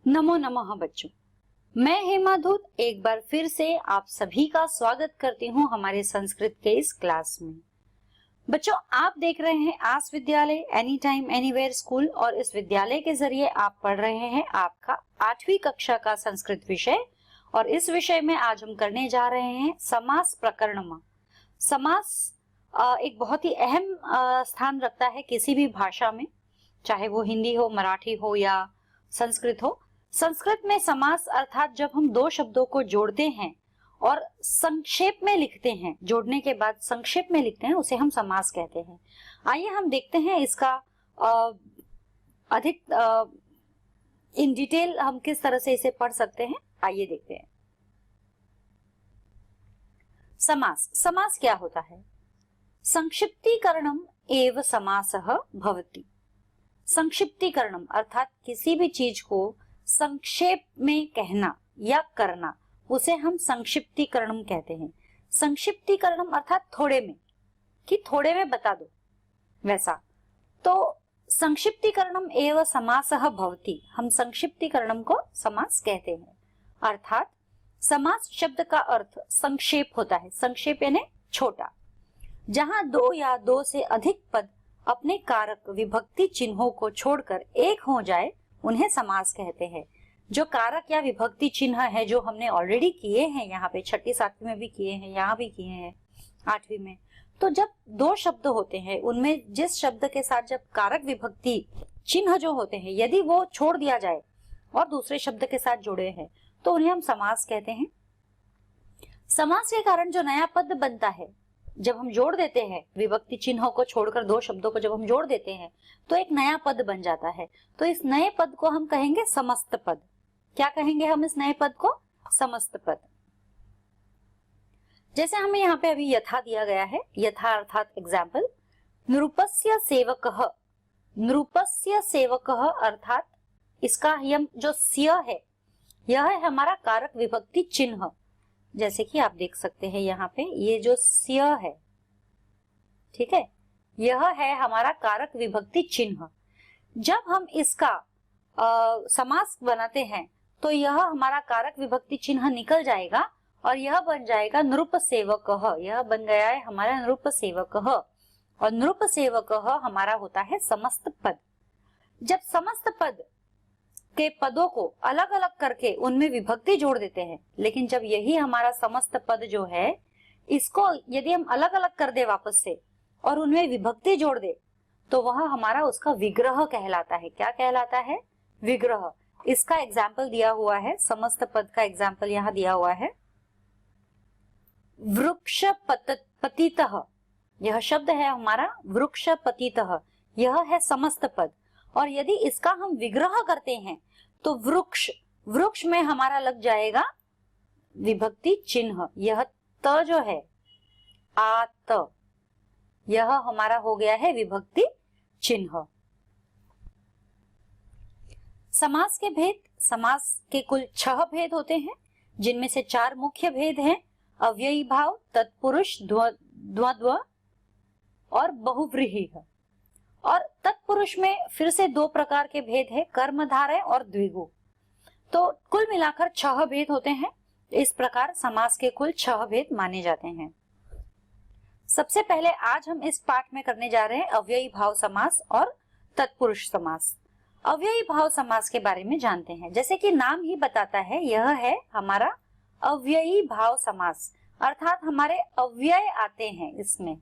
नमो नमः बच्चों, मैं हेमा धूत एक बार फिर से आप सभी का स्वागत करती हूँ हमारे संस्कृत के इस क्लास में। बच्चों, आप देख रहे हैं आस विद्यालय एनी टाइम एनीवेयर स्कूल और इस विद्यालय के जरिए आप पढ़ रहे हैं आपका 8वीं कक्षा का संस्कृत विषय। और इस विषय में आज हम करने जा रहे हैं समास प्रकरण। समास एक बहुत ही अहम स्थान रखता है किसी भी भाषा में, चाहे वो हिंदी हो, मराठी हो या संस्कृत हो। संस्कृत में समास अर्थात जब हम दो शब्दों को जोड़ते हैं और संक्षेप में लिखते हैं, जोड़ने के बाद संक्षेप में लिखते हैं, उसे हम समास कहते हैं। आइए हम देखते हैं इसका अधिक इन डिटेल हम किस तरह से इसे पढ़ सकते हैं। आइए देखते हैं। समास, समास क्या होता है? संक्षिप्तीकरणम एव समासः भवति। संक्षिप्तीकरणम अर्थात किसी भी चीज को संक्षेप में कहना या करना, उसे हम संक्षिप्तीकरणम कहते हैं। संक्षिप्तीकरणम अर्थात थोड़े में, कि थोड़े में बता दो वैसा। तो संक्षिप्तीकरणम एव समासः भवति, हम संक्षिप्तीकरणम को समास कहते हैं। अर्थात समास शब्द का अर्थ संक्षेप होता है। संक्षेप यानी छोटा, जहां दो या दो से अधिक पद अपने कारक विभक्ति चिन्हों को छोड़कर एक हो जाए, उन्हें समास कहते हैं। जो कारक या विभक्ति चिन्ह है जो हमने ऑलरेडी किए हैं, यहाँ पे 6ठी 7वीं में भी किए हैं, यहाँ भी किए हैं 8वीं में। तो जब दो शब्द होते हैं, उनमें जिस शब्द के साथ जब कारक विभक्ति चिन्ह जो होते हैं, यदि वो छोड़ दिया जाए और दूसरे शब्द के साथ जुड़े हैं, तो उन्हें हम समास कहते हैं। समास के कारण जो नया पद बनता है, जब हम जोड़ देते हैं विभक्ति चिन्हों को छोड़कर दो शब्दों को जब हम जोड़ देते हैं, तो एक नया पद बन जाता है। तो इस नए पद को हम कहेंगे समस्त पद। क्या कहेंगे हम इस नए पद को? समस्त पद। जैसे हमें यहाँ पे अभी यथा दिया गया है, यथा अर्थात एग्जाम्पल। नृपस्य सेवकः, नृपस्य सेवकः अर्थात इसका यम जो स्य है, यह है हमारा कारक विभक्ति चिन्ह। जैसे कि आप देख सकते हैं यहाँ पे ये जो स्य है, ठीक है, यह है हमारा कारक विभक्ति चिन्ह। जब हम इसका समास बनाते हैं तो यह हमारा कारक विभक्ति चिन्ह निकल जाएगा और यह बन जाएगा नृपसेवकः। यह बन गया है हमारा नृपसेवकः, और नृपसेवकः हमारा होता है समस्त पद। जब समस्त पद के पदों को अलग अलग करके उनमें विभक्ति जोड़ देते हैं, लेकिन जब यही हमारा समस्त पद जो है, इसको यदि हम अलग अलग कर दे वापस से और उनमें विभक्ति जोड़ दे, तो वह हमारा उसका विग्रह कहलाता है। क्या कहलाता है? विग्रह। इसका एग्जाम्पल दिया हुआ है, समस्त पद का एग्जाम्पल यहाँ दिया हुआ है। वृक्ष पतितः, यह शब्द है हमारा वृक्ष पतितः, यह है समस्त पद। और यदि इसका हम विग्रह करते हैं तो वृक्ष, वृक्ष में हमारा लग जाएगा विभक्ति चिन्ह। यह त जो है आत, यह हमारा हो गया है विभक्ति चिन्ह। समास के भेद, समास के कुल 6 भेद होते हैं, जिनमें से 4 मुख्य भेद हैं। अव्ययी भाव, तत्पुरुष, द्वंद्व और बहुव्रीहि। और तत्पुरुष में फिर से 2 प्रकार के भेद है, कर्मधारय और द्विगु। तो कुल मिलाकर 6 भेद होते हैं। इस प्रकार समास के कुल 6 भेद माने जाते हैं। सबसे पहले आज हम इस पाठ में करने जा रहे हैं अव्ययी भाव समास और तत्पुरुष समास। अव्ययी भाव समास के बारे में जानते हैं। जैसे कि नाम ही बताता है, यह है हमारा अव्ययी भाव समास, अर्थात हमारे अव्यय आते हैं इसमें।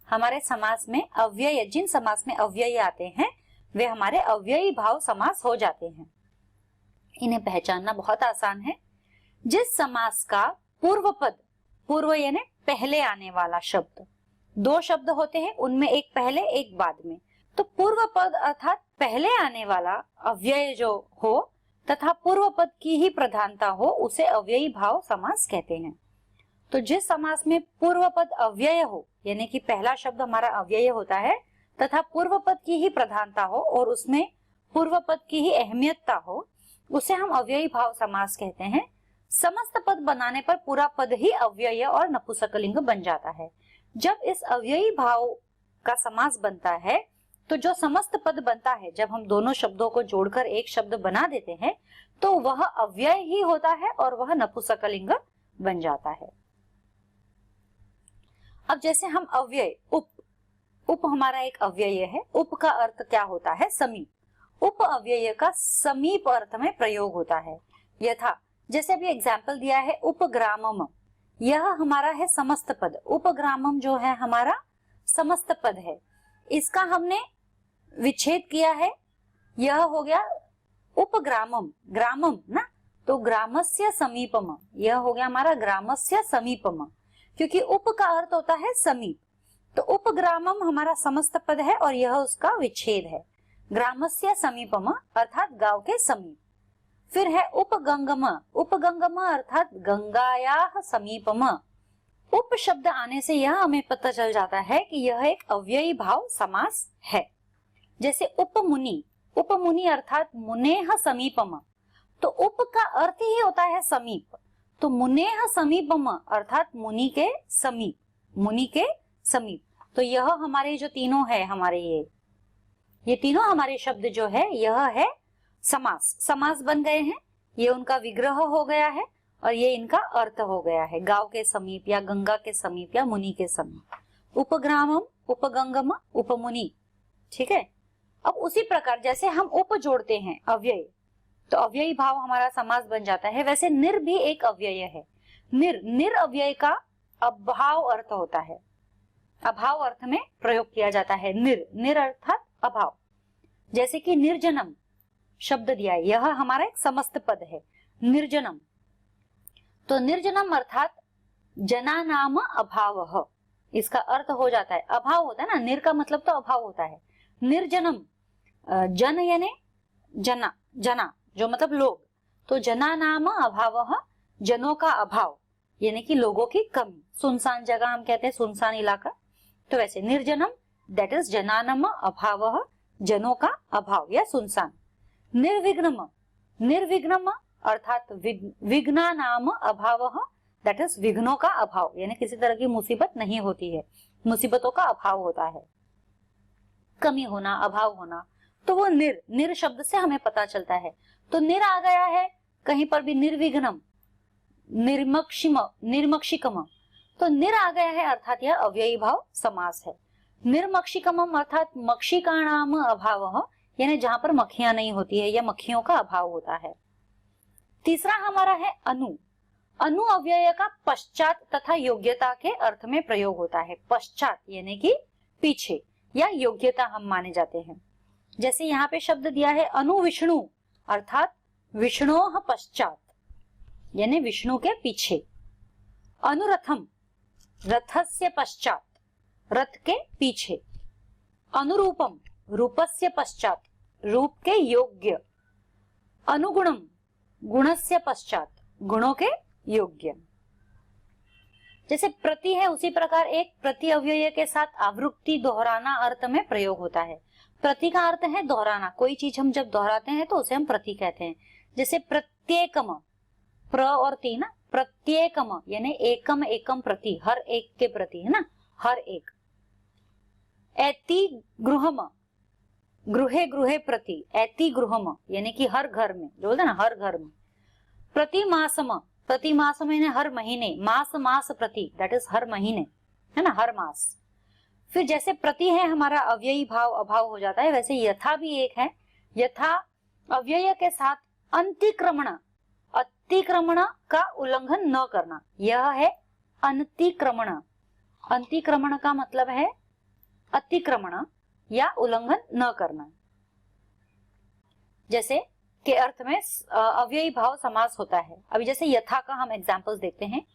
हमारे समास में अव्यय, जिन समास में अव्यय आते हैं वे हमारे अव्ययी भाव समास हो जाते हैं। इन्हें पहचानना बहुत आसान है। जिस समास का पूर्व पद, पूर्व यानी पहले आने वाला शब्द, 2 शब्द होते हैं, उनमें एक पहले एक बाद में, तो पूर्व पद अर्थात पहले आने वाला अव्यय जो हो तथा पूर्व पद की ही प्रधानता हो, उसे अव्ययी भाव समास कहते हैं। तो जिस समास में पूर्व पद अव्यय हो, यानी कि पहला शब्द हमारा अव्यय होता है तथा पूर्व पद की ही प्रधानता हो और उसमें पूर्व पद की ही अहमियतता हो, उसे हम अव्ययी भाव समास कहते हैं। समस्त पद बनाने पर पूरा पद ही अव्यय और नपुंसकलिंग बन जाता है। जब इस अव्ययी भाव का समास बनता है तो जो समस्त पद बनता है, जब हम दोनों शब्दों को जोड़कर एक शब्द बना देते हैं, तो वह अव्यय ही होता है और वह नपुंसकलिंग बन जाता है। अब जैसे हम अव्यय, उप हमारा एक अव्यय है। उप का अर्थ क्या होता है? समीप। उप अव्यय का समीप अर्थ में प्रयोग होता है। यथा, जैसे अभी एग्जाम्पल दिया है उपग्रामम, यह हमारा है समस्त पद। उपग्रामम जो है हमारा समस्त पद है, इसका हमने विच्छेद किया है, यह हो गया उपग्रामम। ग्रामम ना, तो ग्रामस्य समीपम, यह हो गया हमारा ग्रामस्य समीपम, क्योंकि उप का अर्थ होता है समीप। तो उपग्रामम हमारा समस्त पद है और यह उसका विच्छेद है। ग्रामस्य समीपम अर्थात गांव के समीप। फिर है उपगंगम। उपगंगम अर्थात गंगायाः समीपम। उप शब्द आने से यह हमें पता चल जाता है कि यह एक अव्ययी भाव समास है। जैसे उपमुनि, उपमुनि अर्थात मुनेह समीपम, तो उप का अर्थ ही होता है समीप। तो मुनेह समीपम अर्थात मुनि के समीप, मुनि के समीप। तो यह हमारे जो तीनों है, हमारे ये तीनों हमारे शब्द जो है, यह है समास। समास बन गए हैं, ये उनका विग्रह हो गया है और ये इनका अर्थ हो गया है, गांव के समीप या गंगा के समीप या मुनि के समीप। उपग्रामम, उपगंगम, उपमुनि। ठीक है। अब उसी प्रकार जैसे हम उप जोड़ते हैं अव्यय, तो अव्ययी भाव हमारा समास बन जाता है। वैसे निर भी एक अव्यय है। निर अव्यय का अभाव अर्थ होता है, अभाव अर्थ में प्रयोग किया जाता है। निर अर्थात अभाव। जैसे कि निर्जनम शब्द दिया है, यह हमारा एक समस्त पद है। निर्जनम, तो निर्जनम अर्थात जना नाम अभावः, इसका अर्थ हो जाता है, अभाव होता है ना, निर का मतलब तो अभाव होता है। निर्जनम, जन यानी जना, जना जो मतलब लोग, तो जना नाम अभावः, जनों का अभाव यानी कि लोगों की कमी। सुनसान जगह हम कहते हैं सुनसान इलाका, तो वैसे निर्जनम दैट इज जनानाम अभावः, जनों का अभाव या सुनसान। निर्विघ्नम, निर्विघ्नम अर्थात विघ्ना नाम अभावः, दैट इज विघ्नों का अभाव यानी किसी तरह की मुसीबत नहीं होती है, मुसीबतों का अभाव होता है, कमी होना, अभाव होना। तो वो निर शब्द से हमें पता चलता है। तो निर आ गया है कहीं पर भी, निर्विघ्नम, निर्मक्षिकम, तो निर आ गया है अर्थात यह अव्ययी भाव समास है। निर्मक्षिकम अर्थात मक्षिकाणाम अभावः, यानी जहां पर मक्खियां नहीं होती है या मक्खियों का अभाव होता है। तीसरा हमारा है अनु। अनु अव्यय का पश्चात तथा योग्यता के अर्थ में प्रयोग होता है। पश्चात यानी कि पीछे या योग्यता हम माने जाते हैं। जैसे यहाँ पे शब्द दिया है अनु विष्णु अर्थात विष्णोः पश्चात यानी विष्णु के पीछे। अनुरथम, रथस्य पश्चात, रथ के पीछे। अनुरूपम, रूपस्य पश्चात, रूप के योग्य। अनुगुणम, गुणस्य पश्चात, गुणों के योग्य। जैसे प्रति है उसी प्रकार एक प्रति अव्यय के साथ आवृत्ति दोहराना अर्थ में प्रयोग होता है। प्रति का अर्थ है दोहराना, कोई चीज हम जब दोहराते हैं तो उसे हम प्रति कहते हैं। जैसे प्रत्येकम, प्र और ती ना, प्रत्येकम यानी एकम एकम प्रति, हर एक के प्रति है ना, हर एक। ऐति गृहम, गृहे गृहे प्रति, ऐति गृहम यानी कि हर घर में, जो बोलते हैं ना हर घर में। प्रतिमासम, प्रतिमासम यानी हर महीने, मास मास प्रति दैट इज हर महीने है ना, हर मास। फिर जैसे प्रति है हमारा अव्ययी भाव अभाव हो जाता है, वैसे यथा भी एक है। यथा अव्यय के साथ अंतिक्रमण, अतिक्रमण का उल्लंघन न करना, यह है अनतिक्रमण। अंतिक्रमण का मतलब है अतिक्रमण या उल्लंघन न करना। जैसे के अर्थ में अव्ययी भाव समास होता है। अभी जैसे यथा का हम एग्जांपल्स देखते हैं।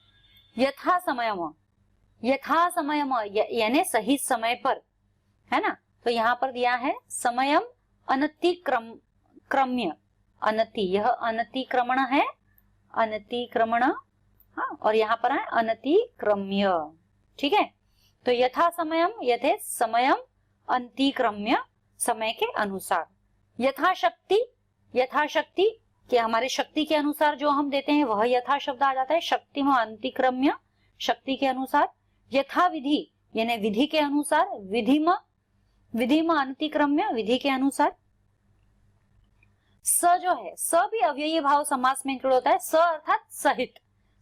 यथा समयम, यथा समयम यानी सही समय पर है ना, तो यहाँ पर दिया है समयम अनतिक्रम्य, अनति, यह अनतिक्रमण है, अनतिक्रमण, हाँ, और यहाँ पर है अनतिक्रम्य। ठीक है, तो यथा समयम, यथे समयम अनतिक्रम्य, समय के अनुसार। यथाशक्ति, यथाशक्ति कि हमारे शक्ति के अनुसार जो हम देते हैं वह यथा शब्द आ जाता है। शक्ति में अंतिक्रम्य, शक्ति के अनुसार। यथा विधि यानी विधि के अनुसार। विधिम, विधि में अनतिक्रम्य, विधि के अनुसार। स जो है, स भी अव्ययी भाव समास में इंक्लूड होता है। स अर्थात सहित,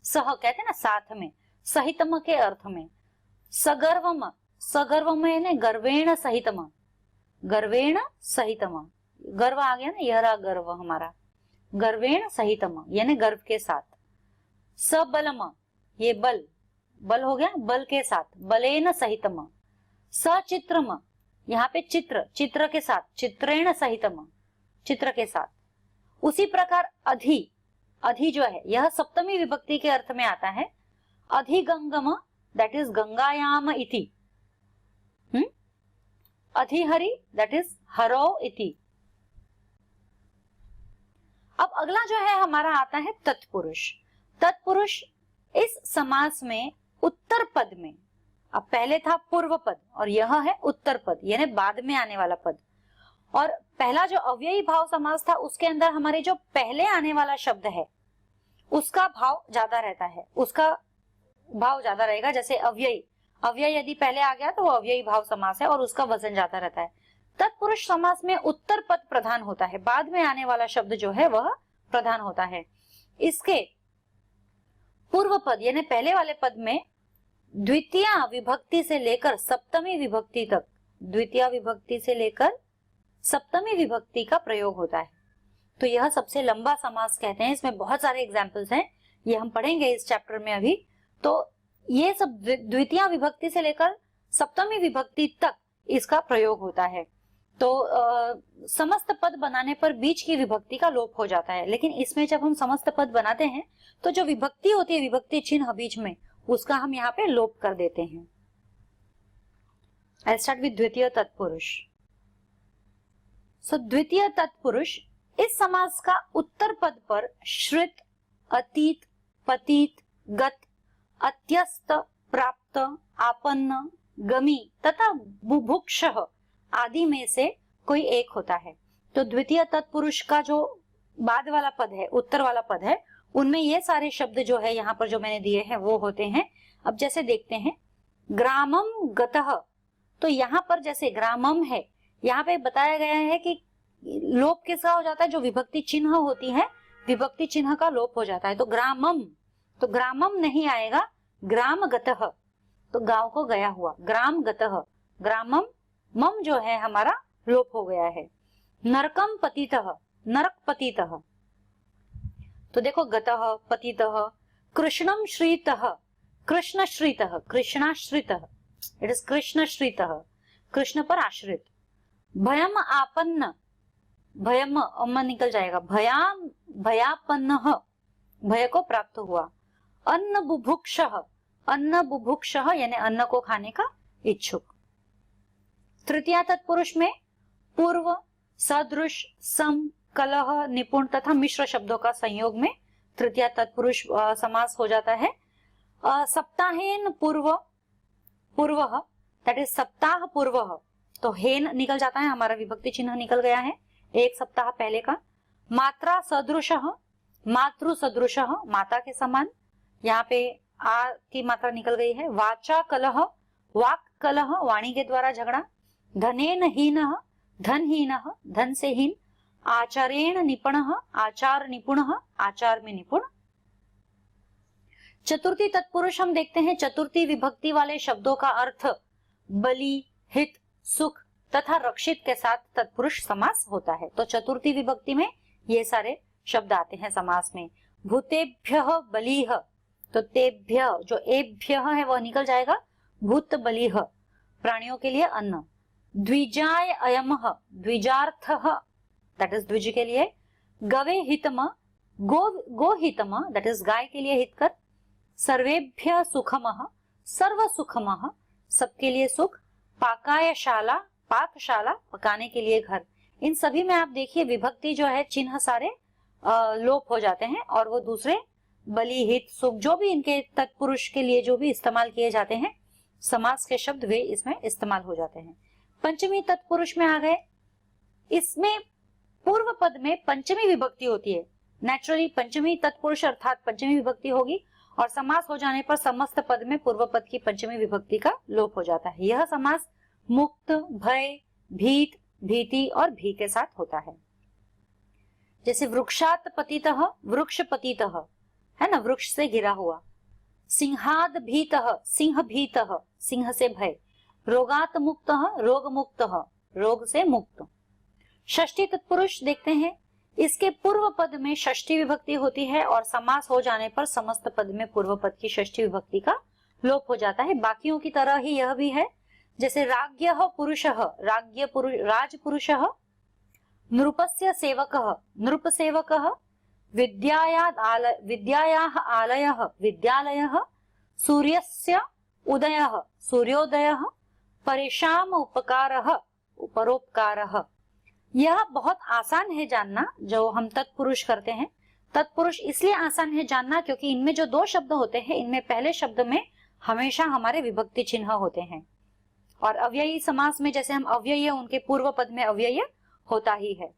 सह कहते हैं ना साथ में, सहितम के अर्थ में। सगर्वम, सगर्वम यानी गर्वेण सहितम, गर्वेण सहितम, गर्व आ गया ना, यह रहा गर्व हमारा, गर्वेण सहितम यानी गर्व के साथ। सबलम, ये बल, बल हो गया, बल के साथ, बलेन सहितम। सचित्रम, यहाँ पे चित्र, चित्र के साथ, चित्रेण सहितम, चित्र के साथ। उसी प्रकार अधि, अधि जो है यह सप्तमी विभक्ति के अर्थ में आता है। अधिगंगम दैट इज गंगायाम इति, अधिहरि दैट इज हरो इति। अब अगला जो है हमारा आता है तत्पुरुष। तत्पुरुष इस समास में उत्तर पद में, अब पहले था पूर्व पद और यह है उत्तर पद यानी बाद में आने वाला पद। और पहला जो अव्ययी भाव समास था उसके अंदर हमारे जो पहले आने वाला शब्द है उसका भाव ज्यादा रहता है, उसका भाव ज्यादा रहेगा। जैसे अव्ययी, अव्यय यदि पहले आ गया तो वो अव्ययी भाव समास है और उसका वजन ज्यादा रहता है। तत्पुरुष समास में उत्तर पद प्रधान होता है, बाद में आने वाला शब्द जो है वह प्रधान होता है। इसके पूर्व पद यानी पहले वाले पद में द्वितीय विभक्ति से लेकर सप्तमी विभक्ति तक, द्वितीय विभक्ति से लेकर सप्तमी विभक्ति का प्रयोग होता है। तो यह सबसे लंबा समास कहते हैं। इसमें बहुत सारे एग्जाम्पल्स हैं, ये हम पढ़ेंगे इस चैप्टर में अभी। तो ये सब द्वितीय विभक्ति से लेकर सप्तमी विभक्ति तक इसका प्रयोग होता है। तो समस्त पद बनाने पर बीच की विभक्ति का लोप हो जाता है, लेकिन इसमें जब हम समस्त पद बनाते हैं तो जो विभक्ति होती है, विभक्ति चिन्ह बीच में, उसका हम यहाँ पे लोप कर देते हैं। आई स्टार्ट विद द्वितीय तत्पुरुष। सो द्वितीय तत्पुरुष इस समास का उत्तर पद पर श्रित, अतीत, पतित, गत, अत्यस्त, प्राप्त, आपन्न, गमी तथा बुभुक्षः आदि में से कोई एक होता है। तो द्वितीय तत्पुरुष का जो बाद वाला पद है, उत्तर वाला पद है, उनमें ये सारे शब्द जो है यहाँ पर जो मैंने दिए हैं वो होते हैं। अब जैसे देखते हैं, ग्रामम गतः, तो यहाँ पर जैसे ग्रामम है, यहाँ पे बताया गया है कि लोप किसका हो जाता है, जो विभक्ति चिन्ह होती है, विभक्ति चिन्ह का लोप हो जाता है। तो ग्रामम, तो ग्रामम नहीं आएगा, ग्राम गतः, तो गांव को गया हुआ, ग्राम गतः, ग्रामम, मम जो है हमारा लोप हो गया है। नरकम पतितः, नरक पतितः, तो देखो गतः, पतितः। कृष्णम श्रीतः, कृष्ण श्रीतः, कृष्णाश्रितः, इट इज कृष्ण श्रीतः, कृष्ण पर आश्रित। भयम आपन्न, भयम अम्मा निकल जाएगा, भयाम, भयापन्नः, भय को प्राप्त हुआ। अन्न बुभुक्षः, अन्न बुभुक्षः यानी अन्न को खाने का इच्छुक। तृतीय तत्पुरुष में पूर्व, सदृश, सम, कलह, निपुण तथा मिश्र शब्दों का संयोग में तृतीय तत्पुरुष समास हो जाता है। सप्ताहेन पूर्व, पूर्व दैट इज सप्ताह पूर्व, तो हेन निकल जाता है, हमारा विभक्ति चिन्ह निकल गया है, एक सप्ताह पहले का। मात्रा सदृशः, मातृ सदृशः, माता के समान, यहाँ पे आ की मात्रा निकल गई है। वाचा कलह, वाक कलह, वाणी के द्वारा झगड़ा। धनेन हीनः, धनहीनः, धन से हीन। आचारेण निपुणः, आचार निपुणः, आचार में निपुण। चतुर्थी तत्पुरुष हम देखते हैं, चतुर्थी विभक्ति वाले शब्दों का अर्थ बलि, हित, सुख तथा रक्षित के साथ तत्पुरुष समास होता है। तो चतुर्थी विभक्ति में ये सारे शब्द आते हैं समास में। भूतेभ्यः बलिः, तो तेभ्य जो एभ्यः है वह निकल जाएगा, भूत बलिः, प्राणियों के लिए अन्न। द्विजाय अयमः, द्विजार्थः दैट इज द्विज के लिए। गवे हितम, गो हितम दैट इज गाय के लिए हितकर। सर्वेभ्य सुखमः, सर्व सुखमः, सबके लिए सुख। पाकाय शाला, पाकशाला, पकाने के लिए घर। इन सभी में आप देखिए विभक्ति जो है, चिन्ह सारे लोप हो जाते हैं और वो दूसरे बलि, हित, सुख जो भी इनके तत्पुरुष के लिए जो भी इस्तेमाल किए जाते हैं समास के शब्द, वे इसमें इस्तेमाल हो जाते हैं। पंचमी तत्पुरुष में आ गए, इसमें पूर्व पद में पंचमी विभक्ति होती है। नेचुरली पंचमी तत्पुरुष अर्थात पंचमी विभक्ति होगी और समास हो जाने पर समस्त पद में पूर्व पद की पंचमी विभक्ति का लोप हो जाता है। यह समास मुक्त, भय, भीत, भीति और भी के साथ होता है। जैसे वृक्षात पतितः, वृक्ष पतितः, है ना, वृक्ष से गिरा हुआ। सिंहाद भीतः, सिंह भीतः, सिंह से भय। रोगात मुक्तः, रोग मुक्तः, रोग से मुक्त। षष्ठी तत्पुरुष देखते हैं, इसके पूर्व पद में षष्ठी विभक्ति होती है और समास हो जाने पर समस्त पद में पूर्व पद की षष्ठी विभक्ति का लोप हो जाता है। बाकियों की तरह ही यह भी है। जैसे राज्ञः पुरुषः, राज्ञ पुरुष, राज पुरुषः, नृपस्य सेवकः, नृप सेवकः, विद्यायाः आलयः, विद्यालयः, सूर्यस्य उदयः, सूर्योदयः, परेशान उपकारः, परोपकारः। यह बहुत आसान है जानना जो हम तत्पुरुष करते हैं। तत्पुरुष इसलिए आसान है जानना क्योंकि इनमें जो दो शब्द होते हैं, इनमें पहले शब्द में हमेशा हमारे विभक्ति चिन्ह होते हैं और अव्ययी समास में जैसे हम अव्यय, उनके पूर्व पद में अव्यय होता ही है।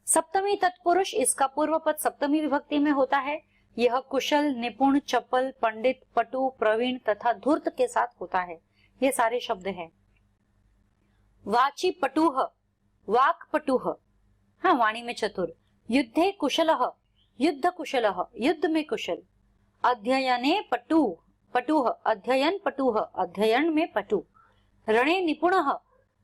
सप्तमी तत्पुरुष, इसका पूर्व पद सप्तमी विभक्ति में होता है। यह कुशल, निपुण, चपल, पंडित, पटु, प्रवीण तथा धूर्त के साथ होता है। ये सारे शब्द हैं। वाची पटुः, वाक् पटुः, हाँ, वाणी में चतुर। युद्धे कुशलः, युद्ध कुशलः, युद्ध में कुशल। अध्ययने पटु, पटुः, अध्ययन पटुः, अध्ययन में पटु। रणे निपुणः,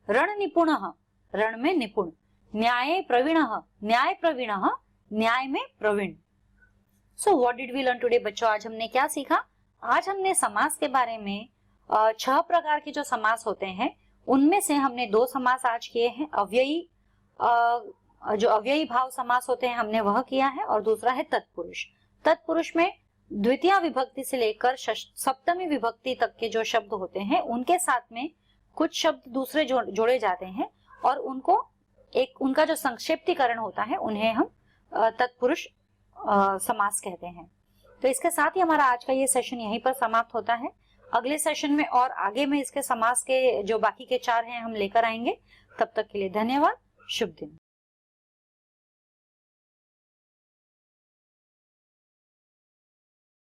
रण निपुणः, रण में निपुण। न्याये प्रवीणः, न्याय प्रवीणः, न्याय में प्रवीण। So what did we learn today बच्चों? आज हमने क्या सीखा? आज हमने समास के बारे में 6 प्रकार के जो समास होते हैं उनमें से हमने 2 समास आज किए हैं। अव्ययी, जो अव्ययी भाव समास होते हैं हमने वह किया है और दूसरा है तत्पुरुष। तत्पुरुष में द्वितीय विभक्ति से लेकर सप्तमी विभक्ति तक के जो शब्द होते हैं उनके साथ में कुछ शब्द दूसरे जोड़े जाते हैं और उनको उनका जो संक्षिप्तीकरण होता है उन्हें हम तत्पुरुष समास कहते हैं। तो इसके साथ ही हमारा आज का ये सेशन यहीं पर समाप्त होता है। अगले सेशन में और आगे में इसके समास के जो बाकी के 4 हैं हम लेकर आएंगे। तब तक के लिए धन्यवाद। शुभ दिन।